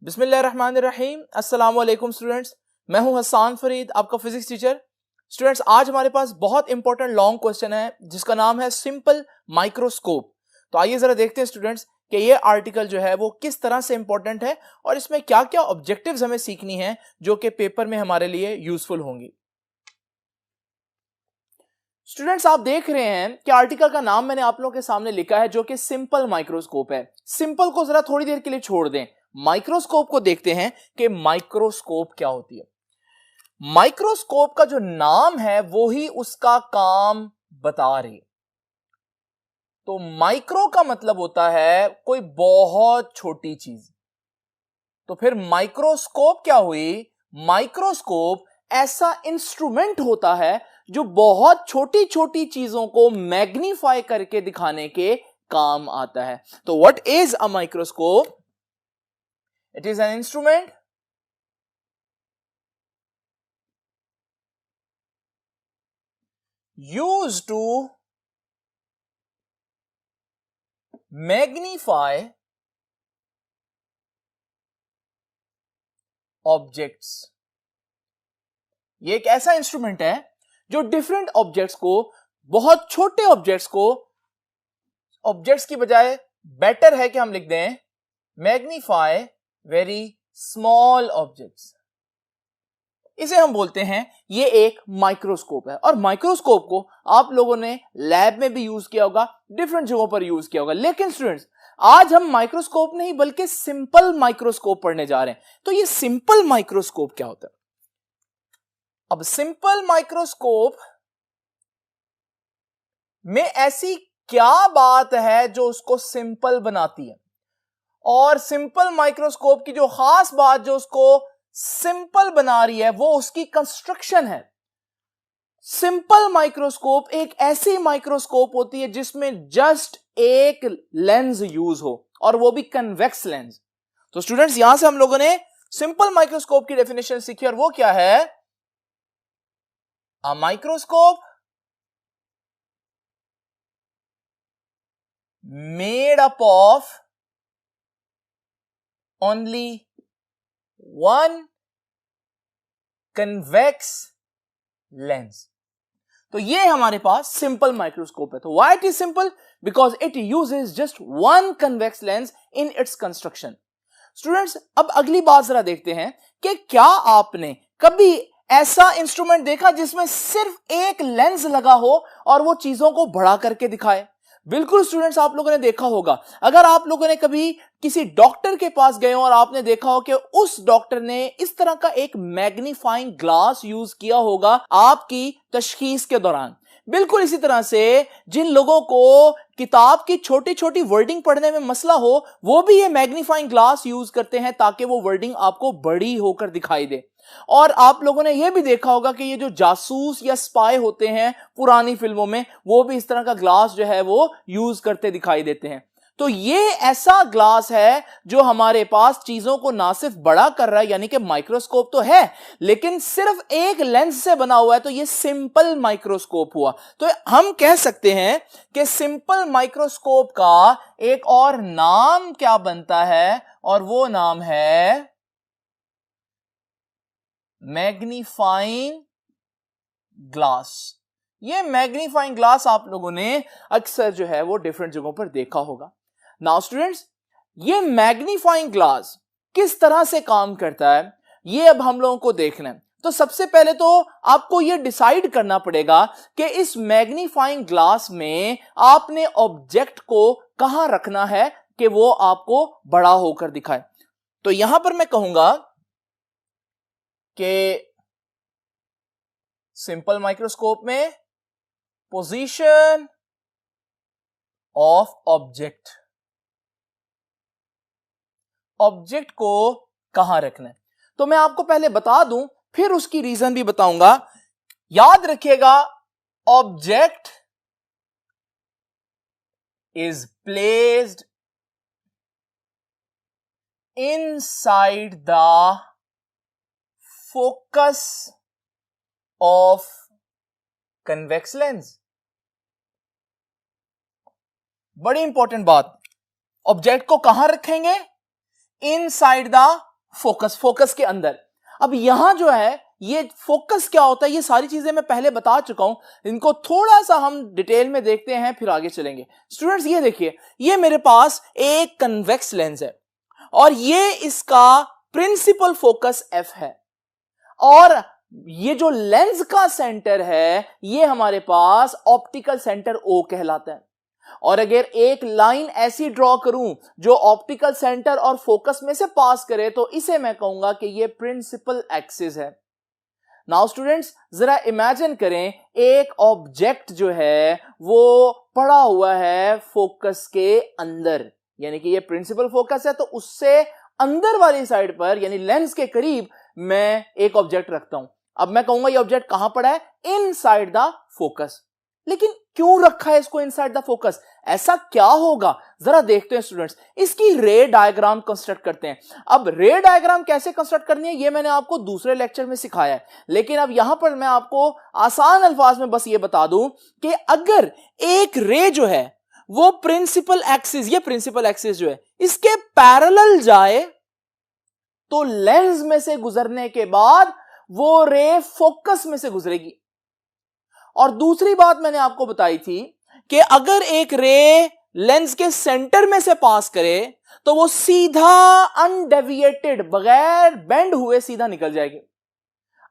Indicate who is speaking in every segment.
Speaker 1: बिस्मिल्लाहिर्रहमानिर्रहीम। अस्सलाम वालेकुम स्टूडेंट्स, मैं हूं हसन फरीद, आपका फिजिक्स टीचर। स्टूडेंट्स, आज हमारे पास बहुत इंपॉर्टेंट लॉन्ग क्वेश्चन है जिसका नाम है सिंपल माइक्रोस्कोप। तो आइए जरा देखते हैं स्टूडेंट्स कि ये आर्टिकल जो है वो किस तरह से इंपॉर्टेंट है और इसमें क्या क्या ऑब्जेक्टिव्स हमें सीखनी है जो कि पेपर में हमारे लिए यूजफुल होंगी। स्टूडेंट्स, आप देख रहे हैं कि आर्टिकल का नाम मैंने आप लोगों के सामने लिखा है जो कि सिंपल माइक्रोस्कोप है। सिंपल को जरा थोड़ी देर के लिए छोड़ दें, माइक्रोस्कोप को देखते हैं कि माइक्रोस्कोप क्या होती है। माइक्रोस्कोप का जो नाम है वो ही उसका काम बता रही। तो माइक्रो का मतलब होता है कोई बहुत छोटी चीज। तो फिर माइक्रोस्कोप क्या हुई? माइक्रोस्कोप ऐसा इंस्ट्रूमेंट होता है जो बहुत छोटी छोटी चीजों को मैग्नीफाई करके दिखाने के काम आता है। तो what is a microscope? It is an instrument used to magnify objects। ये एक ऐसा इंस्ट्रूमेंट है जो डिफरेंट ऑब्जेक्ट्स को, बहुत छोटे ऑब्जेक्ट्स को, ऑब्जेक्ट्स की बजाय बेटर है कि हम लिख दें मैग्नीफाई वेरी स्मॉल ऑब्जेक्ट्स। इसे हम बोलते हैं ये एक माइक्रोस्कोप है। और माइक्रोस्कोप को आप लोगों ने लैब में भी यूज किया होगा, डिफरेंट जगहों पर यूज किया होगा। लेकिन स्टूडेंट्स, आज हम माइक्रोस्कोप नहीं बल्कि सिंपल माइक्रोस्कोप पढ़ने जा रहे हैं। तो ये सिंपल माइक्रोस्कोप क्या होता है? अब सिंपल माइक्रोस्कोप में ऐसी क्या बात है जो उसको सिंपल बनाती है? और सिंपल माइक्रोस्कोप की जो खास बात जो उसको सिंपल बना रही है वो उसकी कंस्ट्रक्शन है। सिंपल माइक्रोस्कोप एक ऐसी माइक्रोस्कोप होती है जिसमें जस्ट एक लेंस यूज हो और वो भी कन्वेक्स लेंस। तो स्टूडेंट्स, यहां से हम लोगों ने सिंपल माइक्रोस्कोप की डेफिनेशन सीखी और वो क्या है? A microscope made up of only one convex lens। तो ये हमारे पास सिंपल माइक्रोस्कोप है। तो why it is simple? Because it uses just one convex lens in its construction। Students, अब अगली बात जरा देखते हैं कि क्या आपने कभी ऐसा इंस्ट्रूमेंट देखा जिसमें सिर्फ एक लेंस लगा हो और वो चीजों को बड़ा करके दिखाए? बिल्कुल स्टूडेंट्स, आप लोगों ने देखा होगा। अगर आप लोगों ने कभी किसी डॉक्टर के पास गए हो और आपने देखा हो कि उस डॉक्टर ने इस तरह का एक मैग्नीफाइंग ग्लास यूज किया होगा आपकी तशखीस के दौरान। बिल्कुल इसी तरह से जिन लोगों को किताब की छोटी छोटी वर्डिंग पढ़ने में मसला हो वो भी ये मैग्नीफाइंग ग्लास यूज करते हैं ताकि वो वर्डिंग आपको बड़ी होकर दिखाई दे। और आप लोगों ने यह भी देखा होगा कि ये जो जासूस या स्पाई होते हैं पुरानी फिल्मों में, वो भी इस तरह का ग्लास जो है वो यूज करते दिखाई देते हैं। तो ये ऐसा ग्लास है जो हमारे पास चीजों को ना सिर्फ बड़ा कर रहा है, यानी कि माइक्रोस्कोप तो है लेकिन सिर्फ एक लेंस से बना हुआ है। तो ये सिंपल माइक्रोस्कोप हुआ। तो हम कह सकते हैं कि सिंपल माइक्रोस्कोप का एक और नाम क्या बनता है, और वो नाम है मैग्नीफाइंग ग्लास। ये मैग्नीफाइंग ग्लास आप लोगों ने अक्सर जो है वो डिफरेंट जगहों पर देखा होगा। नाउ स्टूडेंट्स, ये मैग्नीफाइंग ग्लास किस तरह से काम करता है ये अब हम लोगों को देखना है। तो सबसे पहले तो आपको ये डिसाइड करना पड़ेगा कि इस मैग्नीफाइंग ग्लास में आपने ऑब्जेक्ट को कहां रखना है कि वो आपको बड़ा होकर दिखाए। तो यहां पर मैं कहूंगा कि सिंपल माइक्रोस्कोप में पोजीशन ऑफ ऑब्जेक्ट, ऑब्जेक्ट को कहां रखना है। तो मैं आपको पहले बता दूं फिर उसकी रीजन भी बताऊंगा। याद रखिएगा, object is placed inside the focus of convex lens. बड़ी इंपॉर्टेंट बात, ऑब्जेक्ट को कहां रखेंगे? इनसाइड द फोकस के अंदर। अब यहां जो है ये फोकस क्या होता है, ये सारी चीजें मैं पहले बता चुका हूं, इनको थोड़ा सा हम डिटेल में देखते हैं फिर आगे चलेंगे। स्टूडेंट्स ये देखिए, ये मेरे पास एक कन्वेक्स लेंस है और ये इसका प्रिंसिपल फोकस एफ है, और ये जो लेंस का सेंटर है ये हमारे पास ऑप्टिकल सेंटर ओ कहलाता है। और अगर एक लाइन ऐसी ड्रॉ करूं जो ऑप्टिकल सेंटर और फोकस में से पास करे तो इसे मैं कहूंगा कि ये प्रिंसिपल एक्सिस है। नाउ स्टूडेंट्स जरा इमेजिन करें, एक ऑब्जेक्ट जो है वो पड़ा हुआ है फोकस के अंदर, यानी कि ये प्रिंसिपल फोकस है, तो उससे अंदर वाली साइड पर यानी लेंस के करीब मैं एक ऑब्जेक्ट रखता हूं। अब मैं कहूंगा ये ऑब्जेक्ट कहां पड़ा है, इनसाइड द फोकस। लेकिन क्यों रखा है इसको इनसाइड द फोकस, ऐसा क्या होगा, जरा देखते हैं स्टूडेंट्स। इसकी रे डायग्राम कंस्ट्रक्ट करते हैं। अब रे डायग्राम कैसे कंस्ट्रक्ट करनी है ये मैंने आपको दूसरे लेक्चर में सिखाया है, लेकिन अब यहां पर मैं आपको आसान अल्फाज में बस ये बता दूं कि अगर एक रे जो है वो प्रिंसिपल एक्सिस, ये प्रिंसिपल एक्सिस जो है इसके पैरेलल जाए तो लेंस में से गुजरने के बाद वो रे फोकस में से गुजरेगी। और दूसरी बात मैंने आपको बताई थी कि अगर एक रे लेंस के सेंटर में से पास करे तो वो सीधा अनडेविएटेड, बगैर बेंड हुए सीधा निकल जाएगी।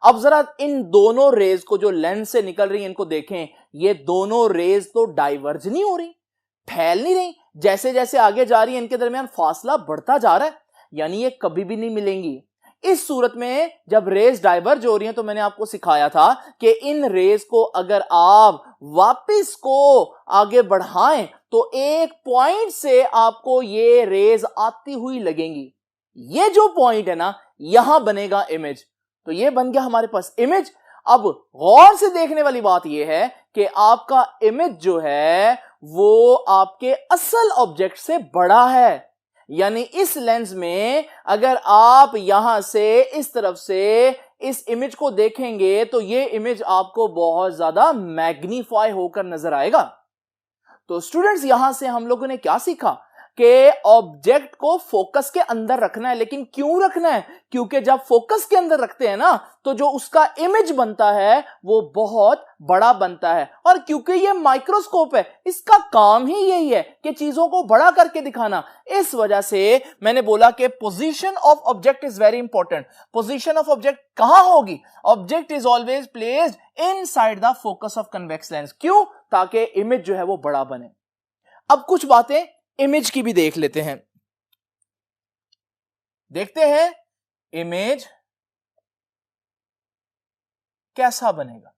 Speaker 1: अब जरा इन दोनों रेज को जो लेंस से निकल रही है इनको देखें, ये दोनों रेज तो डाइवर्ज नहीं हो रही, फैल नहीं रही, जैसे जैसे आगे जा रही है इनके दरमियान फासला बढ़ता जा रहा है, यानी ये कभी भी नहीं मिलेंगी। इस सूरत में जब रेज डाइवर्ज हो रही हैं तो मैंने आपको सिखाया था कि इन रेज को अगर आप वापस को आगे बढ़ाएं तो एक पॉइंट से आपको ये रेज आती हुई लगेंगी। ये जो पॉइंट है ना, यहां बनेगा इमेज। तो ये बन गया हमारे पास इमेज। अब गौर से देखने वाली बात यह है कि आपका इमेज जो है वो आपके असल ऑब्जेक्ट से बड़ा है, यानी इस लेंस में अगर आप यहां से इस तरफ से इस इमेज को देखेंगे तो ये इमेज आपको बहुत ज्यादा मैग्नीफाई होकर नजर आएगा। तो स्टूडेंट्स यहां से हम लोगों ने क्या सीखा कि ऑब्जेक्ट को फोकस के अंदर रखना है। लेकिन क्यों रखना है, क्योंकि जब फोकस के अंदर रखते हैं ना तो जो उसका इमेज बनता है वो बहुत बड़ा बनता है। और क्योंकि ये माइक्रोस्कोप है, इसका काम ही यही है कि चीजों को बड़ा करके दिखाना। इस वजह से मैंने बोला कि position of object is very important. Position of object कहां होगी, object is always placed inside the focus of convex lens. क्यों, ताकि इमेज जो है वो बड़ा बने। अब कुछ बातें इमेज की भी देख लेते हैं। देखते हैं इमेज कैसा बनेगा।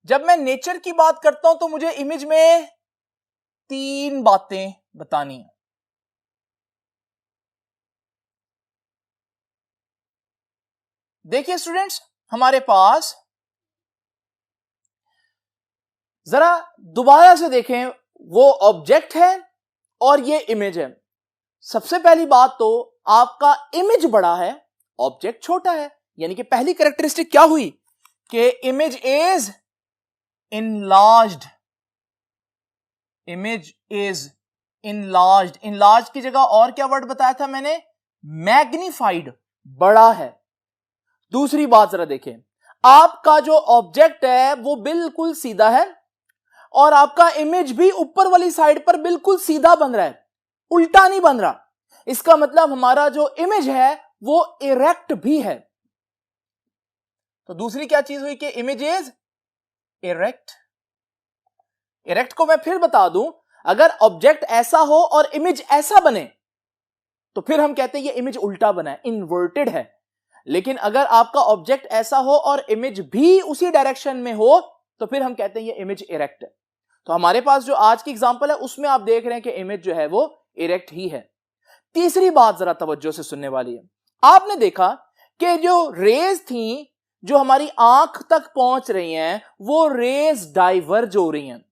Speaker 1: जब मैं नेचर की बात करता हूं तो मुझे इमेज में 3 बातें बतानी है। देखिए स्टूडेंट्स, हमारे पास जरा दोबारा से देखें, वो ऑब्जेक्ट है और ये इमेज है। सबसे पहली बात तो आपका इमेज बड़ा है, ऑब्जेक्ट छोटा है, यानी कि पहली कैरेक्टरिस्टिक क्या हुई कि image is enlarged. Image is enlarged. Enlarge की जगह और क्या वर्ड बताया था मैंने, मैग्नीफाइड, बड़ा है। दूसरी बात जरा देखें, आपका जो ऑब्जेक्ट है वो बिल्कुल सीधा है और आपका इमेज भी ऊपर वाली साइड पर बिल्कुल सीधा बन रहा है, उल्टा नहीं बन रहा। इसका मतलब हमारा जो इमेज है वो इरेक्ट भी है। तो दूसरी क्या चीज हुई कि इमेज इज इरेक्ट। इरेक्ट को मैं फिर बता दूं, अगर ऑब्जेक्ट ऐसा हो और इमेज ऐसा बने तो फिर हम कहते हैं ये इमेज उल्टा बना है, इन्वर्टेड है। लेकिन अगर आपका ऑब्जेक्ट ऐसा हो और इमेज भी उसी डायरेक्शन में हो तो फिर हम कहते हैं ये इमेज इरेक्ट है। तो हमारे पास जो आज की एग्जांपल है उसमें आप देख रहे हैं कि इमेज जो है वो इरेक्ट ही है। तीसरी बात जरा तवज्जो से सुनने वाली है। आपने देखा कि जो रेज थी जो हमारी आंख तक पहुंच रही हैं वो रेज डाइवर्ज हो रही हैं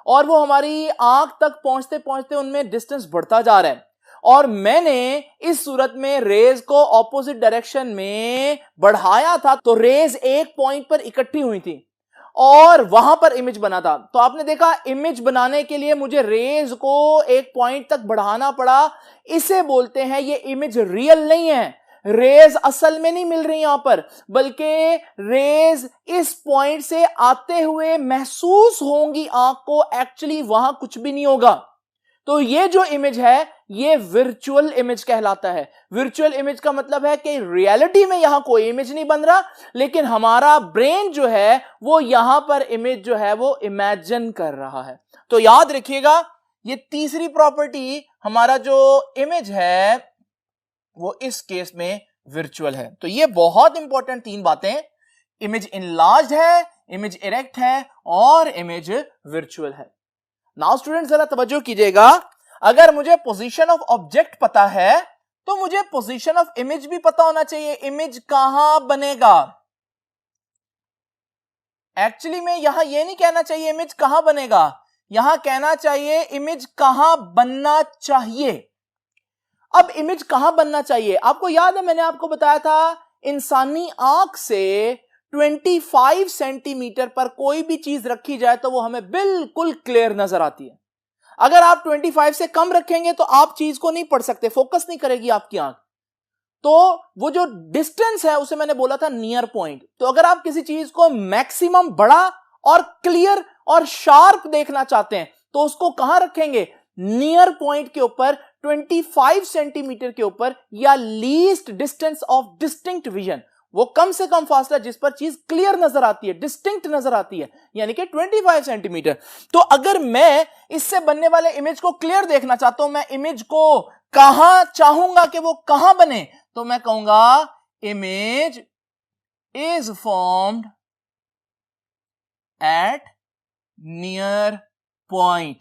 Speaker 1: और वो हमारी आंख तक पहुंचते पहुंचते उनमें डिस्टेंस बढ़ता जा रहा है। और मैंने इस सूरत में रेज को ऑपोजिट डायरेक्शन में बढ़ाया था तो रेज एक पॉइंट पर इकट्ठी हुई थी और वहां पर इमेज बना था। तो आपने देखा इमेज बनाने के लिए मुझे रेज को एक पॉइंट तक बढ़ाना पड़ा, इसे बोलते हैं ये इमेज रियल नहीं है, रेज असल में नहीं मिल रही यहां पर, बल्कि रेज इस पॉइंट से आते हुए महसूस होंगी आंख को, एक्चुअली वहां कुछ भी नहीं होगा। तो ये जो इमेज है ये वर्चुअल इमेज कहलाता है। वर्चुअल इमेज का मतलब है कि रियलिटी में यहां कोई इमेज नहीं बन रहा, लेकिन हमारा ब्रेन जो है वो यहां पर इमेज जो है वो इमेजिन कर रहा है। तो याद रखिएगा ये तीसरी प्रॉपर्टी, हमारा जो इमेज है वो इस केस में वर्चुअल है। तो ये बहुत इंपॉर्टेंट तीन बातें, इमेज इनलार्ज्ड है, इमेज इरेक्ट है और इमेज वर्चुअल है। नाउ स्टूडेंट जरा तवज्जो कीजिएगा, अगर मुझे पोजीशन ऑफ ऑब्जेक्ट पता है तो मुझे पोजीशन ऑफ इमेज भी पता होना चाहिए। इमेज कहां बनेगा, एक्चुअली में यहां यह नहीं कहना चाहिए इमेज कहां बनेगा, यहां कहना चाहिए इमेज कहां बनना चाहिए। अब इमेज कहां बनना चाहिए, आपको याद है मैंने आपको बताया था इंसानी आंख से 25 सेंटीमीटर पर कोई भी चीज रखी जाए तो वो हमें बिल्कुल क्लियर नजर आती है। अगर आप 25 से कम रखेंगे तो आप चीज को नहीं पढ़ सकते, फोकस नहीं करेगी आपकी आंख। तो वो जो डिस्टेंस है उसे मैंने बोला था नियर पॉइंट। तो अगर आप किसी चीज को मैक्सिमम बड़ा और क्लियर और शार्प देखना चाहते हैं तो उसको कहां रखेंगे, नियर पॉइंट के ऊपर, 25 सेंटीमीटर के ऊपर, या least distance of distinct vision, वो कम से कम फासला जिस पर चीज क्लियर नजर आती है, डिस्टिंक्ट नजर आती है, यानी कि 25 सेंटीमीटर। तो अगर मैं इससे बनने वाले इमेज को क्लियर देखना चाहता हूं, मैं इमेज को कहां चाहूंगा कि वो कहां बने, तो मैं कहूंगा image is formed at near point.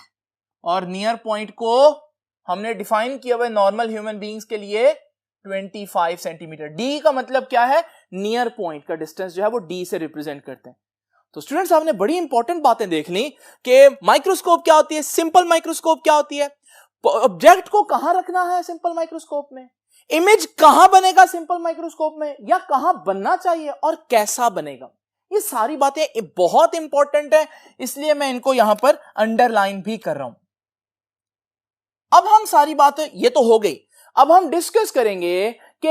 Speaker 1: और नियर पॉइंट को हमने डिफाइन किया हुआ नॉर्मल ह्यूमन बीइंग्स के लिए 25 सेंटीमीटर। डी का मतलब क्या है, नियर पॉइंट का डिस्टेंस जो है वो डी से रिप्रेजेंट करते हैं। तो स्टूडेंट्स आपने बड़ी इंपॉर्टेंट बातें देख ली कि माइक्रोस्कोप क्या होती है, सिंपल माइक्रोस्कोप क्या होती है, ऑब्जेक्ट को कहां रखना है सिंपल माइक्रोस्कोप में, इमेज कहां बनेगा सिंपल माइक्रोस्कोप में, या कहां बनना चाहिए और कैसा बनेगा। ये सारी बातें बहुत इंपॉर्टेंट है, इसलिए मैं इनको यहां पर अंडरलाइन भी कर रहा हूं। अब हम सारी बातें ये तो हो गई, अब हम डिस्कस करेंगे कि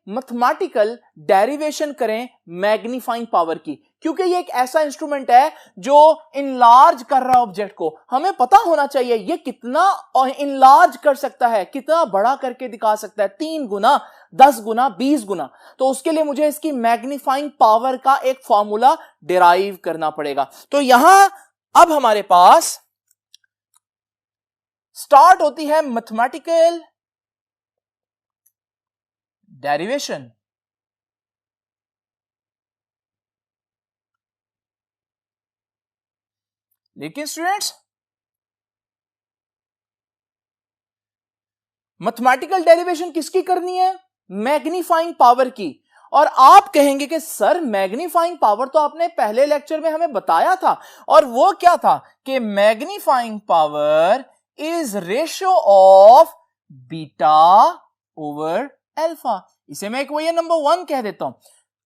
Speaker 1: मैथमेटिकल डेरिवेशन करें मैग्नीफाइंग पावर की, क्योंकि ये एक ऐसा इंस्ट्रूमेंट है जो इनलार्ज कर रहा है ऑब्जेक्ट को। हमें पता होना चाहिए ये कितना इनलार्ज कर सकता है, कितना बड़ा करके दिखा सकता है, 3 गुना, 10 गुना, 20 गुना। तो उसके लिए मुझे इसकी मैग्नीफाइंग पावर का एक फॉर्मूला डिराइव करना पड़ेगा। तो यहां अब हमारे पास स्टार्ट होती है मैथमेटिकल डेरिवेशन। लेकिन स्टूडेंट्स मैथमेटिकल डेरिवेशन किसकी करनी है, मैग्नीफाइंग पावर की। और आप कहेंगे कि सर मैग्नीफाइंग पावर तो आपने पहले लेक्चर में हमें बताया था, और वो क्या था कि magnifying power is ratio of beta over alpha. इसे मैं इक्वेशन नंबर 1 कह देता हूं।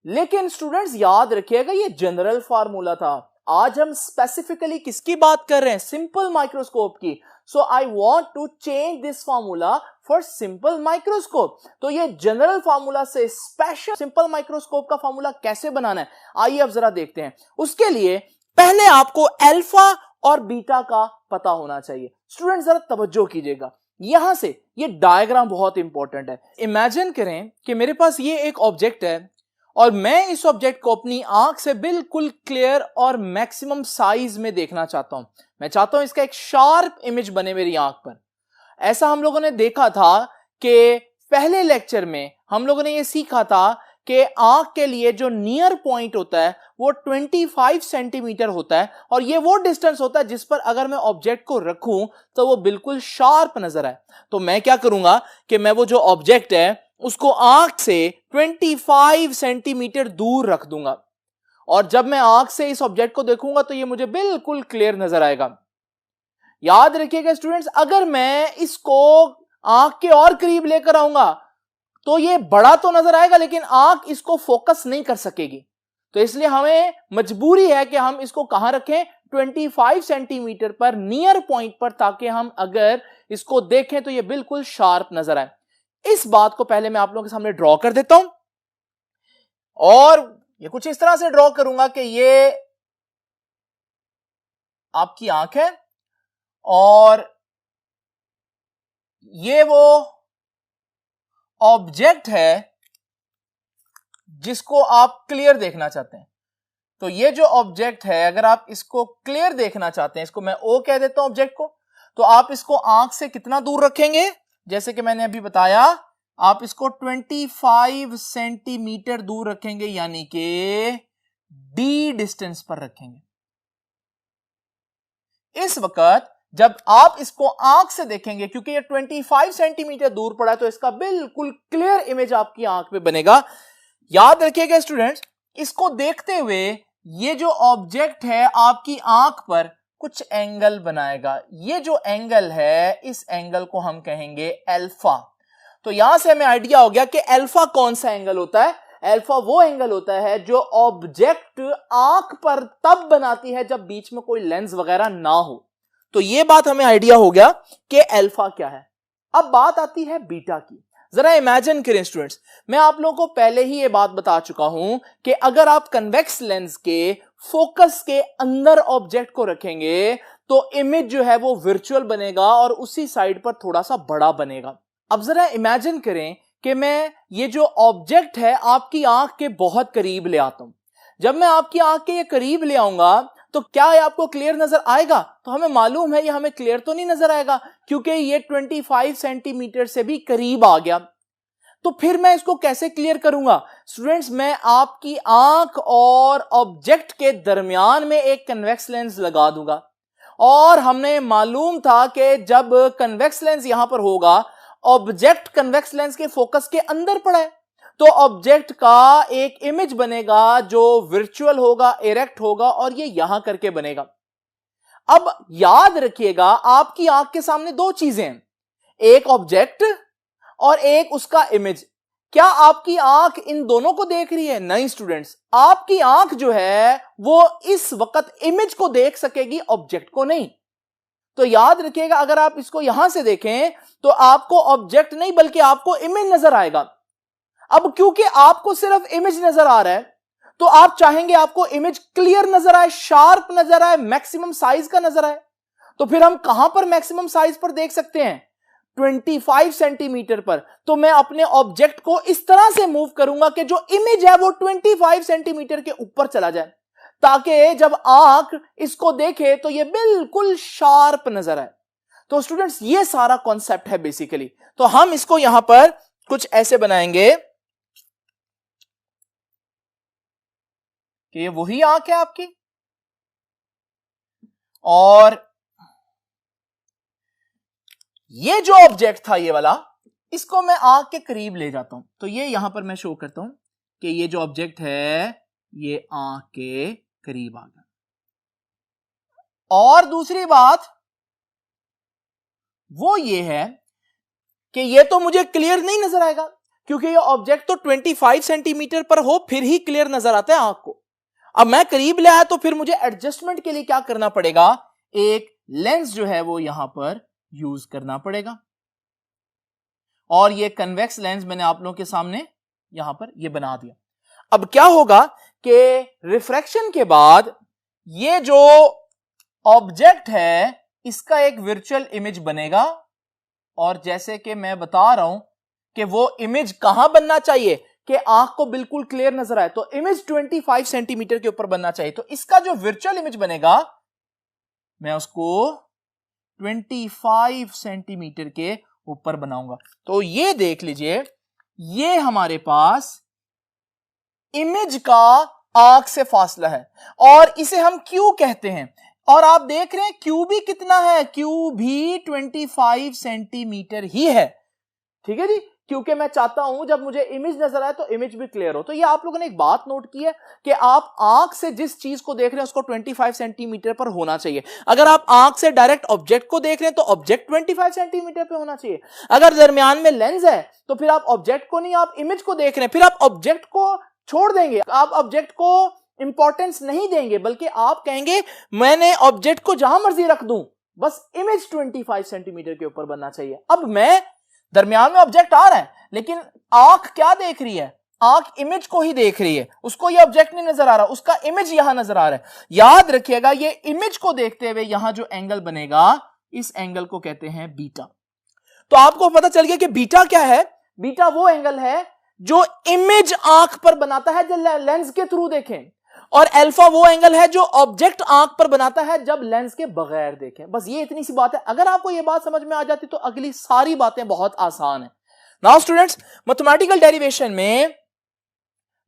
Speaker 1: लेकिन स्टूडेंट्स याद रखिएगा ये जनरल फार्मूला था, आज हम स्पेसिफिकली किसकी बात कर रहे हैं, सिंपल माइक्रोस्कोप की। So I want to change this formula for simple microscope. तो ये जनरल फार्मूला से स्पेशल सिंपल माइक्रोस्कोप का फार्मूला कैसे बनाना है, आइए अब जरा देखते हैं। उसके लिए पहले आपको अल्फा और बीटा का पता होना चाहिए। स्टूडेंट जरा तवज्जो कीजिएगा, यहां से ये डायग्राम बहुत इंपॉर्टेंट है। इमेजिन करें कि मेरे पास ये एक ऑब्जेक्ट है और मैं इस ऑब्जेक्ट को अपनी आंख से बिल्कुल क्लियर और मैक्सिमम साइज में देखना चाहता हूं। मैं चाहता हूं इसका एक शार्प इमेज बने मेरी आंख पर। ऐसा हम लोगों ने देखा था कि पहले लेक्चर में हम लोगों ने ये सीखा था कि आंख के लिए जो नियर पॉइंट होता है वो 25 सेंटीमीटर होता है, और ये वो डिस्टेंस होता है जिस पर अगर मैं ऑब्जेक्ट को रखूं तो वो बिल्कुल शार्प नजर आए। तो मैं क्या करूंगा कि मैं वो जो ऑब्जेक्ट है उसको आंख से 25 सेंटीमीटर दूर रख दूंगा, और जब मैं आंख से इस ऑब्जेक्ट को देखूंगा तो ये मुझे बिल्कुल क्लियर नजर आएगा। याद रखिएगा स्टूडेंट्स, अगर मैं इसको आंख के और करीब लेकर आऊंगा तो ये बड़ा तो नजर आएगा लेकिन आंख इसको फोकस नहीं कर सकेगी। तो इसलिए हमें मजबूरी है कि हम इसको कहां रखें, 25 सेंटीमीटर पर नियर पॉइंट पर, ताकि हम अगर इसको देखें तो ये बिल्कुल शार्प नजर आए। इस बात को पहले मैं आप लोगों के सामने ड्रॉ कर देता हूं और ये कुछ इस तरह से ड्रॉ करूंगा कि ये आपकी आंख है और ये वो ऑब्जेक्ट है जिसको आप क्लियर देखना चाहते हैं। तो ये जो ऑब्जेक्ट है, अगर आप इसको क्लियर देखना चाहते हैं, इसको मैं ओ कह देता हूं ऑब्जेक्ट को, तो आप इसको आंख से कितना दूर रखेंगे, जैसे कि मैंने अभी बताया, आप इसको 25 सेंटीमीटर दूर रखेंगे, यानी कि डी डिस्टेंस पर रखेंगे। इस वक्त जब आप इसको आंख से देखेंगे, क्योंकि ये 25 सेंटीमीटर दूर पड़ा है, तो इसका बिल्कुल क्लियर इमेज आपकी आंख पे बनेगा। याद रखिएगा स्टूडेंट्स, इसको देखते हुए ये जो ऑब्जेक्ट है आपकी आंख पर कुछ एंगल बनाएगा। ये जो एंगल है, इस एंगल को हम कहेंगे अल्फा। तो यहां से हमें आइडिया हो गया कि अल्फा कौन सा एंगल होता है। अल्फा वो एंगल होता है जो ऑब्जेक्ट आंख पर तब बनाती है जब बीच में कोई लेंस वगैरह ना हो। तो ये बात हमें आइडिया हो गया कि अल्फा क्या है। अब बात आती है बीटा की। जरा इमेजिन करें स्टूडेंट्स, मैं आप लोगों को पहले ही ये बात बता चुका हूं कि अगर आप कन्वेक्स लेंस के फोकस के अंदर ऑब्जेक्ट को रखेंगे तो इमेज जो है वो वर्चुअल बनेगा और उसी साइड पर थोड़ा सा बड़ा बनेगा। अब जरा इमेजिन करें कि मैं ये जो ऑब्जेक्ट है आपकी आंख के बहुत करीब ले आता हूं। जब मैं आपकी आंख के ये करीब ले आऊंगा तो क्या ये आपको क्लियर नजर आएगा? तो हमें मालूम है ये हमें क्लियर तो नहीं नजर आएगा, क्योंकि ये 25 सेंटीमीटर से भी करीब आ गया। तो फिर मैं इसको कैसे क्लियर करूंगा? स्टूडेंट्स, मैं आपकी आंख और ऑब्जेक्ट के दरमियान में एक कन्वेक्स लेंस लगा दूंगा, और हमने मालूम था कि जब कन्वेक्स लेंस यहां पर होगा, ऑब्जेक्ट कन्वेक्स लेंस के फोकस के अंदर पड़ा है, तो ऑब्जेक्ट का एक इमेज बनेगा जो वर्चुअल होगा, इरेक्ट होगा, और ये यहां करके बनेगा। अब याद रखिएगा, आपकी आंख के सामने दो चीजें हैं, एक ऑब्जेक्ट और एक उसका इमेज। क्या आपकी आंख इन दोनों को देख रही है? नहीं स्टूडेंट्स, आपकी आंख जो है वो इस वक्त इमेज को देख सकेगी, ऑब्जेक्ट को नहीं। तो याद रखिएगा, अगर आप इसको यहां से देखें तो आपको ऑब्जेक्ट नहीं बल्कि आपको इमेज नजर आएगा। अब क्योंकि आपको सिर्फ इमेज नजर आ रहा है, तो आप चाहेंगे आपको इमेज क्लियर नजर आए, शार्प नजर आए, मैक्सिमम साइज का नजर आए। तो फिर हम कहां पर मैक्सिमम साइज पर देख सकते हैं? 25 सेंटीमीटर पर। तो मैं अपने ऑब्जेक्ट को इस तरह से मूव करूंगा कि जो इमेज है वो 25 सेंटीमीटर के ऊपर चला जाए, ताकि जब आंख इसको देखे तो ये बिल्कुल शार्प नजर आए। तो स्टूडेंट्स, ये सारा कॉन्सेप्ट है बेसिकली। तो हम इसको यहां पर कुछ ऐसे बनाएंगे कि ये वही आंख है आपकी, और ये जो ऑब्जेक्ट था ये वाला, इसको मैं आंख के करीब ले जाता हूं। तो ये यहां पर मैं शो करता हूं कि ये जो ऑब्जेक्ट है ये आंख के करीब आ गया। और दूसरी बात वो ये है कि ये तो मुझे क्लियर नहीं नजर आएगा, क्योंकि ये ऑब्जेक्ट तो 25 सेंटीमीटर पर हो फिर ही क्लियर नजर आता है आंख को। अब मैं करीब ले आया तो फिर मुझे एडजस्टमेंट के लिए क्या करना पड़ेगा? एक लेंस जो है वो यहां पर यूज करना पड़ेगा, और ये कन्वेक्स लेंस मैंने आप लोगों के सामने यहां पर ये बना दिया। अब क्या होगा कि रिफ्रैक्शन के बाद ये जो ऑब्जेक्ट है इसका एक वर्चुअल इमेज बनेगा, और जैसे कि मैं बता रहा हूं कि वो इमेज कहां बनना चाहिए कि आंख को बिल्कुल क्लियर नजर आए, तो इमेज 25 सेंटीमीटर के ऊपर बनना चाहिए। तो इसका जो वर्चुअल इमेज बनेगा मैं उसको 25 सेंटीमीटर के ऊपर बनाऊंगा। तो ये देख लीजिए, ये हमारे पास इमेज का आंख से फासला है, और इसे हम क्यू कहते हैं। और आप देख रहे हैं क्यू भी कितना है, क्यू भी 25 सेंटीमीटर ही है। ठीक है जी, क्योंकि मैं चाहता हूं जब मुझे इमेज नजर आए तो इमेज भी क्लियर हो। तो ये आप लोगों ने एक बात नोट की है कि आप आंख से जिस चीज को देख रहे हैं उसको 25 सेंटीमीटर पर होना चाहिए। अगर आप आंख से डायरेक्ट ऑब्जेक्ट को देख रहे हैं तो ऑब्जेक्ट 25 सेंटीमीटर पे होना चाहिए। अगर दरमियान में लेंस है तो फिर आप ऑब्जेक्ट को नहीं, आप इमेज को देख रहे हैं, फिर आप ऑब्जेक्ट को छोड़ देंगे, आप ऑब्जेक्ट को इंपॉर्टेंस नहीं देंगे, बल्कि आप कहेंगे मैंने ऑब्जेक्ट को जहां मर्जी रख दूं, बस इमेज 25 सेंटीमीटर के ऊपर बनना चाहिए। अब मैं दरमियान में ऑब्जेक्ट आ रहा है, लेकिन आंख क्या देख रही है? आंख इमेज को ही देख रही है, उसको ये ऑब्जेक्ट नहीं नजर आ रहा, उसका इमेज यहां नजर आ रहा है। याद रखिएगा, ये इमेज को देखते हुए यहां जो एंगल बनेगा, इस एंगल को कहते हैं बीटा। तो आपको पता चल गया कि बीटा क्या है। बीटा वो एंगल है जो इमेज आंख पर बनाता है जब लेंस के थ्रू देखें, और अल्फा वो एंगल है जो ऑब्जेक्ट आंख पर बनाता है जब लेंस के बगैर देखें। बस ये इतनी सी बात है। अगर आपको ये बात समझ में आ जाती तो अगली सारी बातें बहुत आसान है। नाउ स्टूडेंट्स, मैथमेटिकल डेरिवेशन में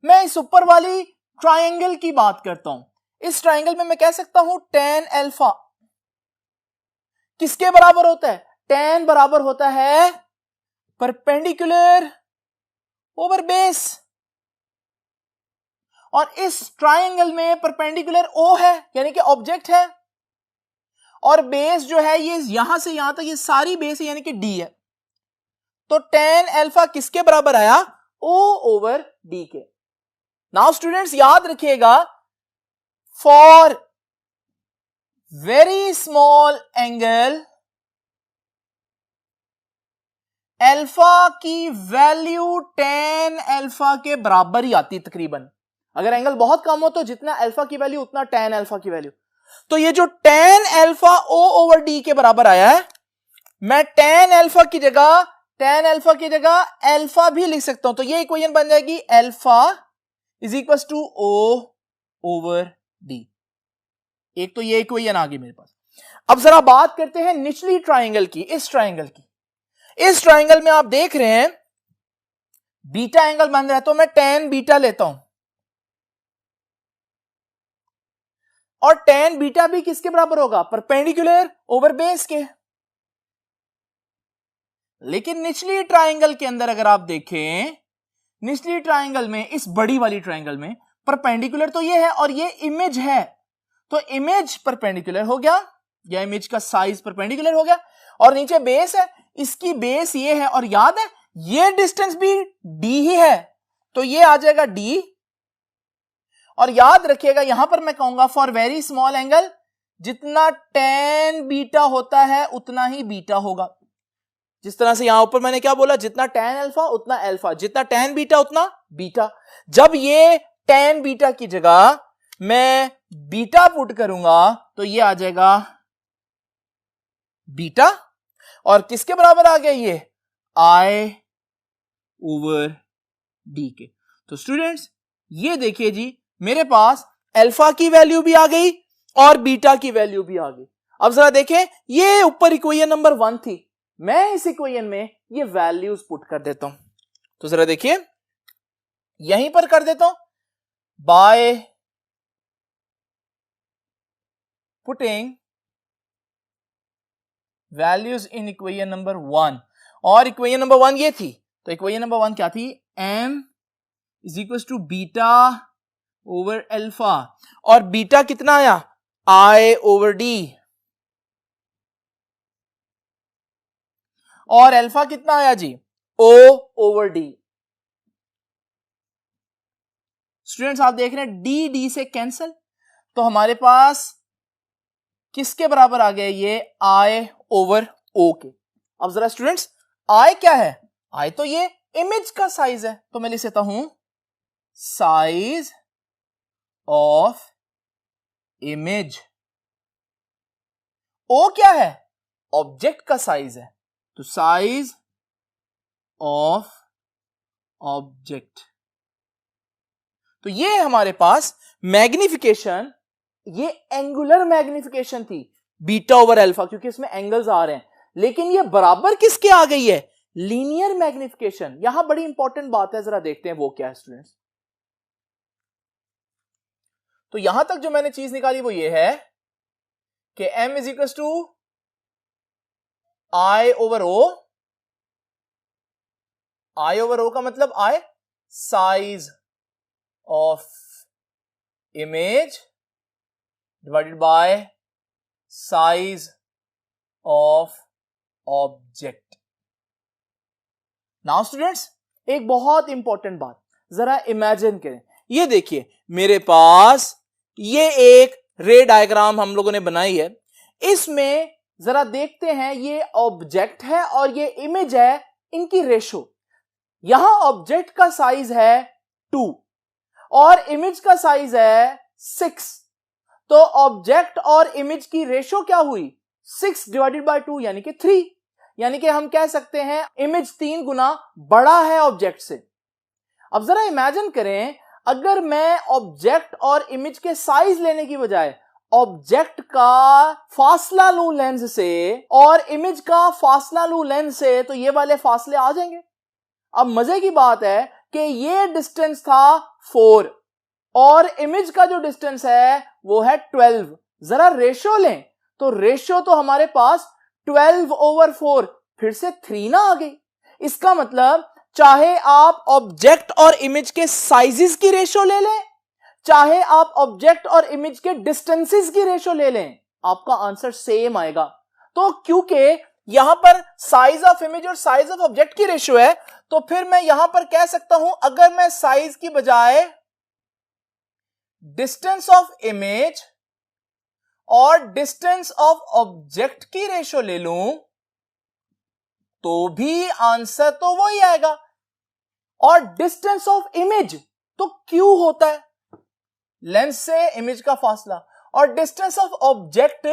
Speaker 1: मैं इस ऊपर वाली ट्रायंगल की बात करता हूं। इस ट्रायंगल में मैं कह सकता हूं tan अल्फा किसके बराबर होता है? tan बराबर होता है परपेंडिकुलर ओवर बेस, और इस ट्रायंगल में परपेंडिकुलर O है, यानी कि ऑब्जेक्ट है, और बेस जो है ये यहां से यहां तक ये सारी बेस है, यानी कि D है। तो tan अल्फा किसके बराबर आया? O ओवर D के। नाउ स्टूडेंट्स याद रखिएगा, for very small angle alpha की वैल्यू tan अल्फा के बराबर ही आती तकरीबन। अगर एंगल बहुत कम हो तो जितना अल्फा की वैल्यू उतना tan अल्फा की वैल्यू। तो ये जो tan alpha O over D के बराबर आया है, मैं tan अल्फा की जगह अल्फा भी लिख सकता हूं। तो ये इक्वेशन बन जाएगी alpha is equal to O over D। एक तो ये इक्वेशन आ गई मेरे पास। अब जरा बात करते हैं निचली ट्राइंगल की, इस ट्राइंगल की। इस ट्राइंगल में आप देख रहे हैं बीटा एंगल बन रहा है, तो मैं tan बीटा लेता हूं, और tan बीटा भी किसके बराबर होगा? परपेंडिकुलर ओवर बेस के। लेकिन निचली ट्राइंगल के अंदर अगर आप देखें, निचली ट्राइंगल में, इस बड़ी वाली ट्राइंगल में परपेंडिकुलर तो ये है और ये इमेज है, तो इमेज परपेंडिकुलर हो गया, या इमेज का साइज परपेंडिकुलर हो गया, और नीचे बेस है, इसकी बेस ये है, और याद है ये डिस्टेंस भी d ही है, तो ये आ जाएगा d। और याद रखिएगा यहां पर मैं कहूंगा फॉर वेरी स्मॉल एंगल जितना tan बीटा होता है उतना ही बीटा होगा। जिस तरह से यहां ऊपर मैंने क्या बोला, जितना tan अल्फा उतना अल्फा, जितना tan बीटा उतना बीटा। जब ये tan बीटा की जगह मैं बीटा पुट करूंगा तो ये आ जाएगा बीटा, और किसके बराबर आ गया? ये I ओवर D के। तो स्टूडेंट्स ये देखिए जी, मेरे पास अल्फा की वैल्यू भी आ गई और बीटा की वैल्यू भी आ गई। अब जरा देखें, ये ऊपर इक्वेशन नंबर 1 थी, मैं इस इक्वेशन में ये वैल्यूज पुट कर देता हूं। तो जरा देखिए, यहीं पर कर देता हूं, by putting values in equation number 1, और इक्वेशन नंबर 1 ये थी, तो इक्वेशन नंबर 1 क्या थी? m is equal to beta over alpha, और बीटा कितना आया? I ओवर D, और अल्फा कितना आया जी? O over D। स्टूडेंट्स आप देख रहे हैं D से कैंसल, तो हमारे पास किसके बराबर आ गया? ये I ओवर O के। अब जरा स्टूडेंट्स, I क्या है? I तो ये इमेज का साइज है, तो मैं लिख सकता हूं साइज ऑफ इमेज। O क्या है? ऑब्जेक्ट का साइज है, तो साइज ऑफ ऑब्जेक्ट। तो ये हमारे पास मैग्निफिकेशन, ये एंगुलर मैग्निफिकेशन थी बीटा ओवर अल्फा, क्योंकि इसमें एंगल्स आ रहे हैं, लेकिन ये बराबर किसके आ गई है? Linear magnification. यहां बड़ी इंपॉर्टेंट बात है, जरा देखते हैं वो क्या है स्टूडेंट्स। तो यहां तक जो मैंने चीज निकाली वो ये है कि m is equal to I over O। I over O का मतलब I size of image divided by size of object. Now students एक बहुत इंपॉर्टेंट बात, जरा इमेजिन करें, ये देखिए मेरे पास ये एक रे डायग्राम हम लोगों ने बनाई है। इसमें जरा देखते हैं, ये ऑब्जेक्ट है और ये इमेज है, इनकी रेशो। यहां ऑब्जेक्ट का साइज है 2 और इमेज का साइज है 6। तो ऑब्जेक्ट और इमेज की रेशो क्या हुई? 6 डिवाइडेड बाय 2 यानी कि 3। यानी कि हम कह सकते हैं इमेज 3 गुना बड़ा है ऑब्जेक्ट से। अब जरा इमेजिन करें, अगर मैं ऑब्जेक्ट और इमेज के साइज लेने की बजाय ऑब्जेक्ट का फासला लूं लेंस से और इमेज का फासला लूं लेंस से, तो ये वाले फासले आ जाएंगे। अब मजे की बात है कि ये डिस्टेंस था 4 और इमेज का जो डिस्टेंस है वो है 12। जरा रेशो लें तो रेशो तो हमारे पास 12/4, फिर से 3 ना आ गई। इसका मतलब चाहे आप ऑब्जेक्ट और इमेज के साइजेस की रेशो ले लें, चाहे आप ऑब्जेक्ट और इमेज के डिस्टेंसेस की रेशो ले लें, आपका आंसर सेम आएगा। तो क्योंकि यहां पर साइज ऑफ इमेज और साइज ऑफ ऑब्जेक्ट की रेशो है, तो फिर मैं यहां पर कह सकता हूं, अगर मैं साइज की बजाय डिस्टेंस ऑफ इमेज और डिस्टेंस ऑफ ऑब्जेक्ट की रेशो ले लूं तो भी आंसर तो वही आएगा। और डिस्टेंस ऑफ इमेज तो क्यू होता है, लेंस से इमेज का फासला, और डिस्टेंस ऑफ ऑब्जेक्ट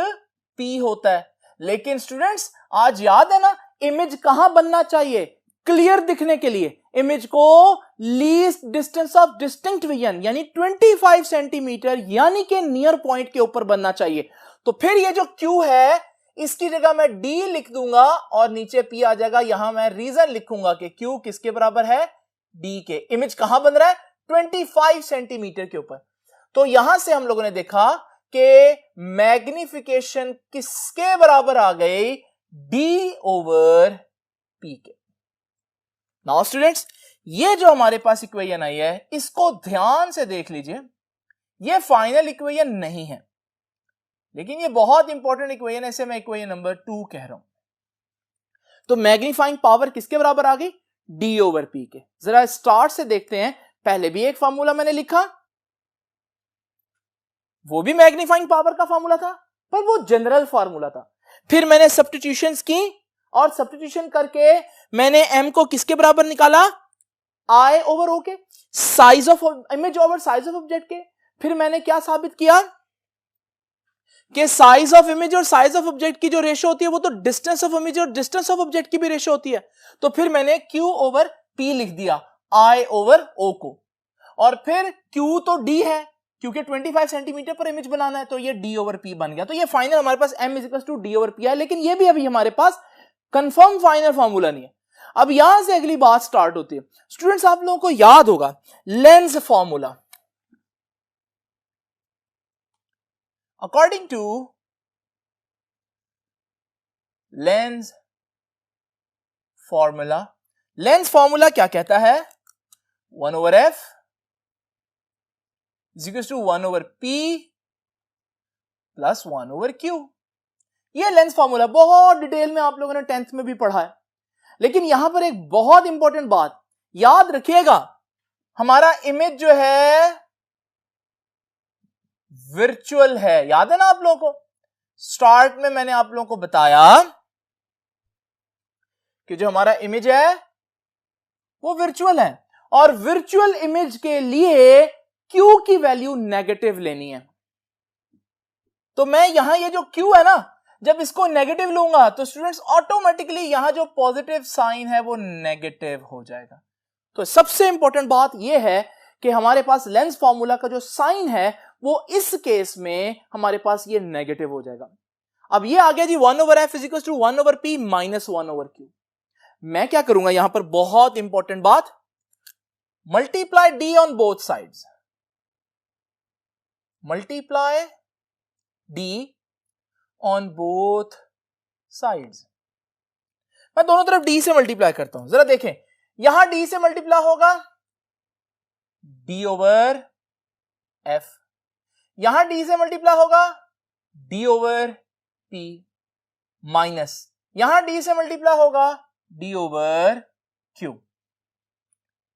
Speaker 1: पी होता है। लेकिन स्टूडेंट्स आज याद है ना, इमेज कहां बनना चाहिए? क्लियर दिखने के लिए इमेज को least distance of distinct vision यानी 25 सेंटीमीटर यानी कि नियर पॉइंट के ऊपर बनना चाहिए। तो फिर ये जो Q है इसकी जगह मैं D लिख दूंगा और नीचे P आ जाएगा। यहां मैं रीजन लिखूंगा कि Q किसके बराबर है? D के। इमेज कहां बन रहा है? 25 सेंटीमीटर के ऊपर। तो यहां से हम लोगों ने देखा कि मैग्निफिकेशन किसके बराबर आ गई? D/P के। नाउ स्टूडेंट्स, ये जो हमारे पास इक्वेशन आई है इसको ध्यान से देख लीजिए। ये फाइनल इक्वेशन नहीं है, लेकिन ये बहुत इंपॉर्टेंट इक्वेशन है, इसे मैं इक्वेशन नंबर 2 कह रहा हूं। तो मैग्नीफाइंग पावर किसके बराबर आ गई? D/P के। जरा स्टार्ट से देखते हैं। पहले भी एक फार्मूला मैंने लिखा, वो भी मैग्नीफाइंग पावर का फार्मूला था, पर वो जनरल फार्मूला था। फिर मैंने सब्स्टिट्यूशंस की और सब्स्टिट्यूशन करके मैंने m को किसके बराबर निकाला? I/O के, size of image over size of object के। फिर मैंने क्या साबित किया कि साइज ऑफ इमेज और साइज ऑफ ऑब्जेक्ट की जो रेशो होती है वो तो डिस्टेंस ऑफ इमेज और डिस्टेंस ऑफ ऑब्जेक्ट की भी रेशो होती है। तो फिर मैंने Q/P लिख दिया I/O को, और फिर Q तो D है क्योंकि 25 सेंटीमीटर पर इमेज बनाना है, तो ये D/P बन गया। तो ये फाइनल हमारे पास M = D/P है, लेकिन ये भी अभी हमारे पास कंफर्म फाइनल फार्मूला नहीं है। अब यहां से अगली बात स्टार्ट होती है। स्टूडेंट्स आप लोगों को याद होगा lens formula. According to lens formula, lens formula क्या कहता है? 1/f = 1/p + 1/q। ये लेंस फॉर्मूला बहुत डिटेल में आप लोगों ने 10th में भी पढ़ा है, लेकिन यहां पर एक बहुत इंपॉर्टेंट बात याद रखिएगा। हमारा इमेज जो है वर्चुअल है, याद है ना आप लोगों को? स्टार्ट में मैंने आप लोगों को बताया कि जो हमारा इमेज है वो वर्चुअल है, और वर्चुअल इमेज के लिए Q की वैल्यू नेगेटिव लेनी है। तो मैं यहां ये जो Q है ना, जब इसको नेगेटिव लूंगा तो स्टूडेंट्स ऑटोमेटिकली यहां जो पॉजिटिव साइन है वो नेगेटिव हो जाएगा। तो सबसे इंपॉर्टेंट बात यह है कि हमारे पास लेंस फॉर्मूला का जो साइन है वो इस केस में हमारे पास ये नेगेटिव हो जाएगा। अब ये आ गया जी 1/f = 1/p - 1/q। मैं क्या करूंगा यहां पर, बहुत इंपॉर्टेंट बात, multiply D on both sides, multiply D on both sides. मैं दोनों तरफ D से मल्टीप्लाई करता हूं। जरा देखें, यहां D से मल्टीप्लाई होगा D/f, यहां D से मल्टीप्लाई होगा D/p, माइनस यहां D से मल्टीप्लाई होगा D/q।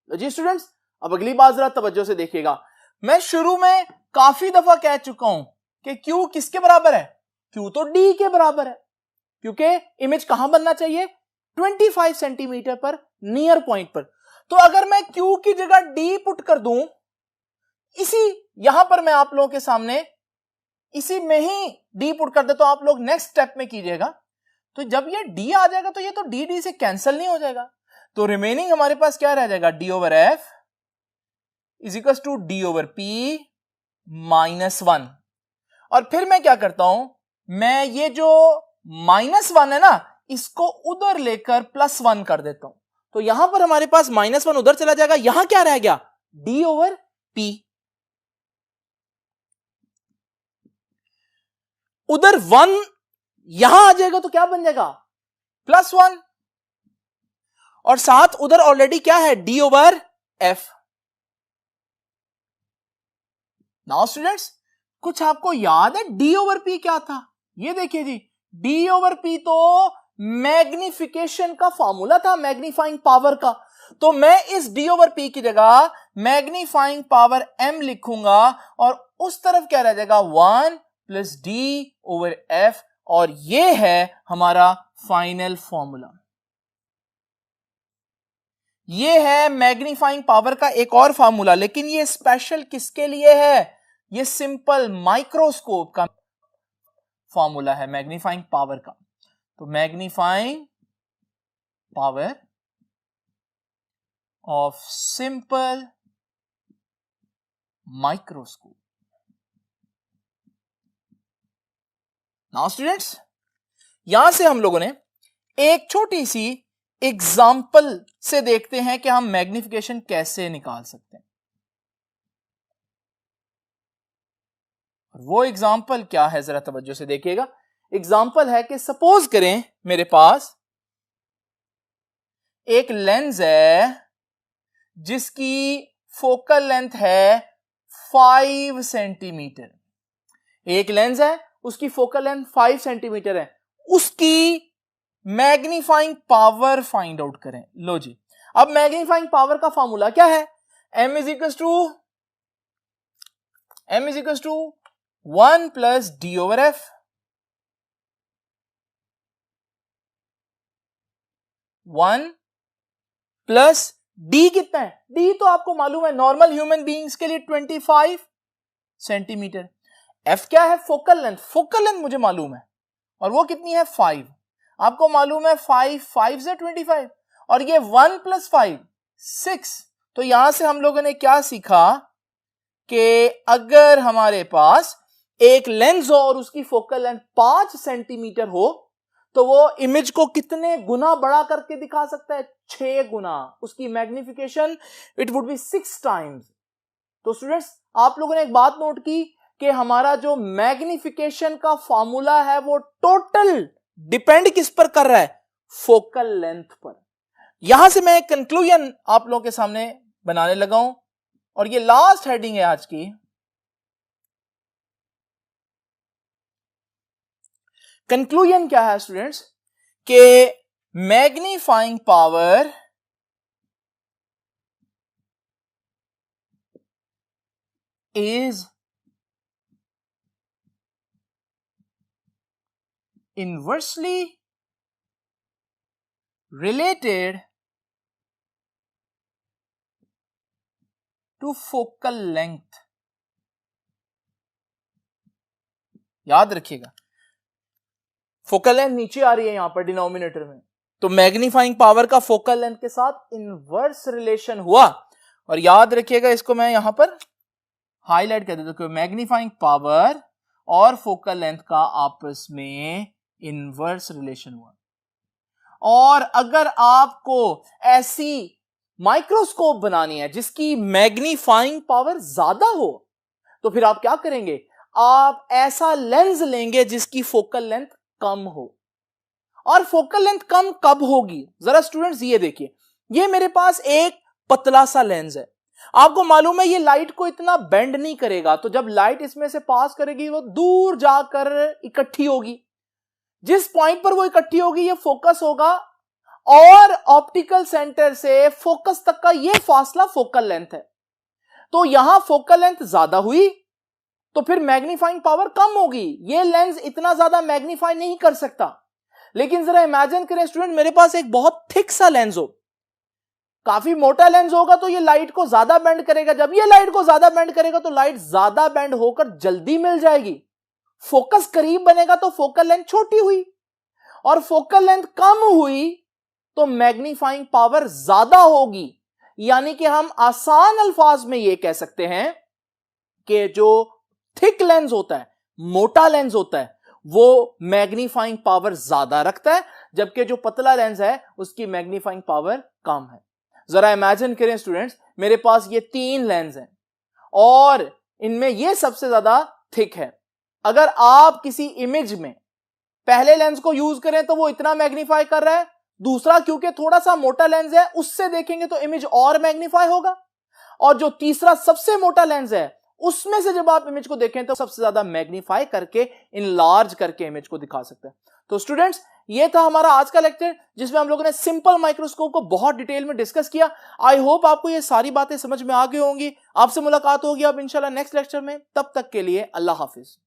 Speaker 1: तो जी स्टूडेंट्स, अब अगली बात जरा तवज्जो से देखिएगा, मैं शुरू में काफी दफा कह चुका हूं कि Q किसके बराबर है, Q तो D के बराबर है, क्योंकि इमेज कहां बनना चाहिए, 25 सेंटीमीटर पर नियर पॉइंट पर। तो अगर मैं Q की जगह D पुट कर दूं, इसी यहां पर मैं आप लोगों के सामने इसी में ही D पुट कर दे, तो आप लोग नेक्स्ट स्टेप में कीजिएगा, तो जब ये D आ जाएगा तो ये तो D से कैंसिल नहीं हो जाएगा, तो रिमेनिंग हमारे पास क्या रह जाएगा, D/F is equal to D/P -1। और फिर मैं क्या करता हूं, मैं ये जो -1 है ना, इसको उधर लेकर +1 कर देता हूं, तो यहां पर हमारे पास -1 उधर चला जाएगा, यहां क्या रह गया, D/P। उधर 1 यहां आ जाएगा तो क्या बन जाएगा, +1, और साथ उधर ऑलरेडी क्या है, D/F। नाउ स्टूडेंट्स, कुछ आपको याद है D/P क्या था, ये देखिए जी, D/P तो मैग्निफिकेशन का फॉर्मूला था, मैग्नीफाइंग पावर का, तो मैं इस D/P की जगह मैग्नीफाइंग पावर M लिखूंगा, और उस तरफ क्या रह जाएगा, 1 + D/F, और ये है हमारा फाइनल फॉर्मूला। ये है मैग्नीफाइंग पावर का एक और फार्मूला, लेकिन ये स्पेशल किसके लिए है, ये सिंपल माइक्रोस्कोप का फॉर्मूला है मैग्नीफाइंग पावर का। तो magnifying power of simple microscope. Now students, यहां से हम लोगों ने एक छोटी सी एग्जाम्पल से देखते हैं कि हम मैग्निफिकेशन कैसे निकाल सकते हैं। वो एग्जाम्पल क्या है, जरा तवज्जो से देखिएगा। एग्जाम्पल है कि सपोज करें मेरे पास एक लेंस है जिसकी फोकल लेंथ है 5 सेंटीमीटर। एक लेंस है, उसकी फोकल लेंथ 5 सेंटीमीटर है, उसकी मैग्नीफाइंग पावर फाइंड आउट करें। लो जी, अब मैग्नीफाइंग पावर का फॉर्मूला क्या है, M is equal to 1 + D/F। 1 + D कितना है, D तो आपको मालूम है नॉर्मल ह्यूमन बीइंग्स के लिए 25 सेंटीमीटर। F क्या है, फोकल लेंथ मुझे मालूम है, और वो कितनी है, 5। आपको मालूम है 5 से 25, और ये 1 + 5 6। तो यहां से हम लोगों ने क्या सीखा कि अगर हमारे पास एक लेंस हो और उसकी फोकल लेंथ 5 सेंटीमीटर हो, तो वो इमेज को कितने गुना बड़ा करके दिखा सकता है, 6 गुना। उसकी magnification it would be 6 times. तो स्टूडेंट्स, आप लोगों ने एक बात नोट की कि हमारा जो मैग्निफिकेशन का फॉर्मूला है वो टोटल डिपेंड किस पर कर रहा है, फोकल लेंथ पर। यहां से मैं कंक्लूजन आप लोगों के सामने बनाने लगा हूं, और ये लास्ट हेडिंग है आज की। कंक्लूजन क्या है स्टूडेंट्स, कि magnifying power is inversely related to focal length। याद रखिएगा, फोकल लेंथ नीचे आ रही है यहां पर डिनोमिनेटर में, तो मैग्नीफाइंग पावर का फोकल लेंथ के साथ इनवर्स रिलेशन हुआ। और याद रखिएगा, इसको मैं यहां पर हाईलाइट कर देता हूं, मैग्नीफाइंग पावर और फोकल लेंथ का आपस में इनवर्स रिलेशन हुआ। और अगर आपको ऐसी माइक्रोस्कोप बनानी है जिसकी मैग्नीफाइंग पावर ज्यादा हो, तो फिर आप क्या करेंगे, आप ऐसा लेंस लेंगे जिसकी फोकल लेंथ कम हो। और फोकल लेंथ कम कब होगी, जरा स्टूडेंट्स ये देखिए, ये मेरे पास एक पतला सा लेंस है, आपको मालूम है ये लाइट को इतना बेंड नहीं करेगा, तो जब लाइट इसमें से पास करेगी वो दूर जाकर इकट्ठी होगी। जिस पॉइंट पर वो इकट्ठी होगी ये फोकस होगा, और ऑप्टिकल सेंटर से फोकस तक का ये फासला फोकल लेंथ है। तो यहां फोकल लेंथ ज्यादा हुई तो फिर मैग्नीफाइंग पावर कम होगी, ये लेंस इतना ज्यादा मैग्नीफाई नहीं कर सकता। लेकिन जरा इमेजिन करें स्टूडेंट, मेरे पास एक बहुत थिक सा लेंस हो, काफी मोटा लेंस होगा तो ये लाइट को ज्यादा बेंड करेगा। जब ये लाइट को ज्यादा बेंड करेगा तो लाइट ज्यादा बेंड होकर जल्दी मिल जाएगी। फोकस करीब बनेगा तो फोकल लेंथ छोटी हुई, और फोकल लेंथ कम हुई तो मैग्नीफाइंग पावर ज्यादा होगी। यानी कि हम आसान अल्फाज में यह कह सकते हैं कि जो थिक लेंस होता है, मोटा लेंस होता है, वो मैग्नीफाइंग पावर ज्यादा रखता है, जबकि जो पतला लेंस है उसकी मैग्नीफाइंग पावर कम है। जरा इमेजिन करें स्टूडेंट्स, मेरे पास ये 3 लेंस हैं और इनमें ये सबसे ज्यादा थिक है। अगर आप किसी इमेज में पहले लेंस को यूज करें तो वो इतना मैग्नीफाई कर रहा है, दूसरा क्योंकि थोड़ा सा मोटा लेंस है उससे देखेंगे तो इमेज और मैग्नीफाई होगा, और जो तीसरा सबसे मोटा लेंस है उसमें से जब आप इमेज को देखें तो सबसे ज्यादा मैग्नीफाई करके, इनलार्ज करके इमेज को दिखा सकते हैं। तो स्टूडेंट्स, ये था हमारा आज का लेक्चर जिसमें हम लोगों ने सिंपल माइक्रोस्कोप को बहुत डिटेल में डिस्कस किया। आई होप आपको ये सारी बातें समझ में आ गई होंगी। आपसे मुलाकात होगी अब इंशाल्लाह नेक्स्ट लेक्चर में। तब तक के लिए अल्लाह हाफिज।